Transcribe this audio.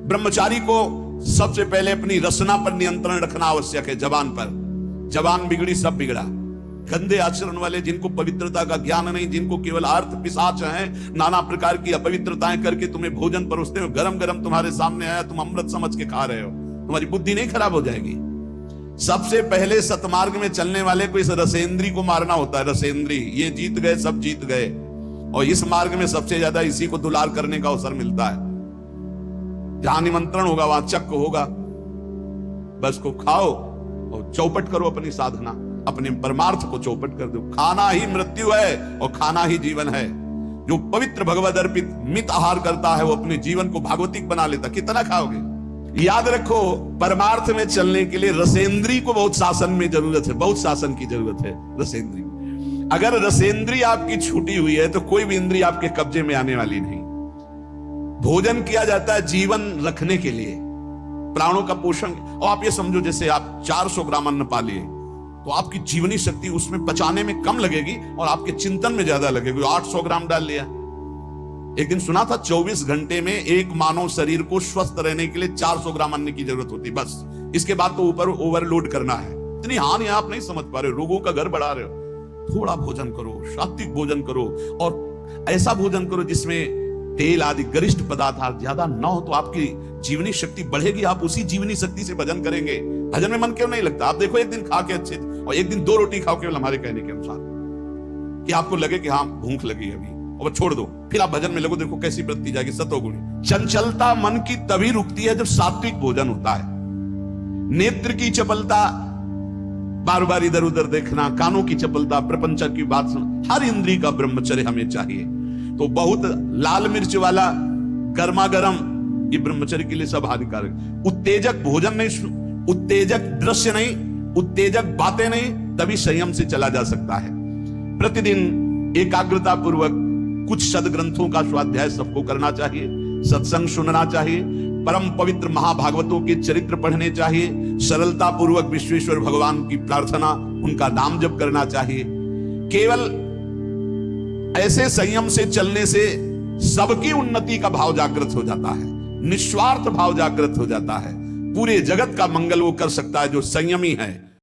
ब्रह्मचारी को सबसे पहले अपनी रसना पर नियंत्रण रखना आवश्यक है। जबान पर, जबान बिगड़ी सब बिगड़ा। गंदे आचरण वाले, जिनको पवित्रता का ज्ञान नहीं, जिनको केवल अर्थ पिशाच हैं, नाना प्रकार की अपवित्रताएं करके तुम्हें भोजन परोसते हो, गरम गरम तुम्हारे सामने आया, तुम अमृत समझ के खा रहे हो, तुम्हारी बुद्धि नहीं खराब हो जाएगी? सबसे पहले सतमार्ग में चलने वाले को इस रसेंद्री को मारना होता है। रसेंद्री, ये जीत गए, सब जीत गए। और इस मार्ग में सबसे ज्यादा इसी को दुलार करने का अवसर मिलता है। जहां निमंत्रण होगा वहां चक्क होगा, बस को खाओ और चौपट करो अपनी साधना, अपने परमार्थ को चौपट कर दो। खाना ही मृत्यु है और खाना ही जीवन है। जो पवित्र भगवद अर्पित मित आहार करता है वो अपने जीवन को भागवतिक बना लेता। कितना खाओगे? याद रखो, परमार्थ में चलने के लिए रसेंद्री को बहुत शासन में जरूरत है, बहुत शासन की जरूरत है। रसेंद्री, अगर रसेंद्री आपकी छूटी हुई है तो कोई भी इंद्री आपके कब्जे में आने वाली नहीं। भोजन किया जाता है जीवन रखने के लिए, प्राणों का पोषण। और आप ये समझो, जैसे आप 400 ग्राम अन्न पा लिए तो आपकी जीवनी शक्ति उसमें पचाने में कम लगेगी और आपके चिंतन में ज्यादा लगेगी। 800 ग्राम डाल लिया। एक दिन सुना था 24 घंटे में एक मानव शरीर को स्वस्थ रहने के लिए 400 ग्राम अन्न की जरूरत होती, बस। इसके बाद तो ऊपर ओवरलोड करना है। इतनी हानि आप नहीं समझ पा रहे हो, रोगों का घर बढ़ा रहे हो। थोड़ा भोजन करो, सात्विक भोजन करो, और ऐसा भोजन करो जिसमें तेल आदि गरिष्ठ पदार्थ ज्यादा न हो, तो आपकी जीवनी शक्ति बढ़ेगी। आप उसी जीवनी शक्ति से भजन करेंगे। भजन में मन क्यों नहीं लगता? आप देखो, एक दिन खा के अच्छे, और एक दिन 2 रोटी खाओ केवल हमारे कहने के अनुसार, कि आपको लगे कि हाँ भूख लगी अभी, और छोड़ दो, फिर आप भजन में लगो, देखो कैसी वृत्ति जाएगी, सतोगुणी। चंचलता मन की तभी रुकती है जब सात्विक भोजन होता है। नेत्र की चपलता, बार बार इधर उधर देखना, कानों की चपलता, प्रपंच की बात सुनना, हर इंद्री का ब्रह्मचर्य हमें चाहिए। तो बहुत लाल मिर्च वाला गर्मा गर्म ये ब्रह्मचर्य के लिए सब हानिकारक। उत्तेजक भोजन नहीं, उत्तेजक दृश्य नहीं, उत्तेजक बातें नहीं, तभी संयम से चला जा सकता है। प्रतिदिन एकाग्रता पूर्वक कुछ सदग्रंथों का स्वाध्याय सबको करना चाहिए, सत्संग सुनना चाहिए, परम पवित्र महाभागवतों के चरित्र पढ़ने चाहिए, सरलता पूर्वक विश्वेश्वर भगवान की प्रार्थना, उनका नाम जप करना चाहिए। केवल ऐसे संयम से चलने से सबकी उन्नति का भाव जागृत हो जाता है, निस्वार्थ भाव जागृत हो जाता है। पूरे जगत का मंगल वो कर सकता है जो संयमी है।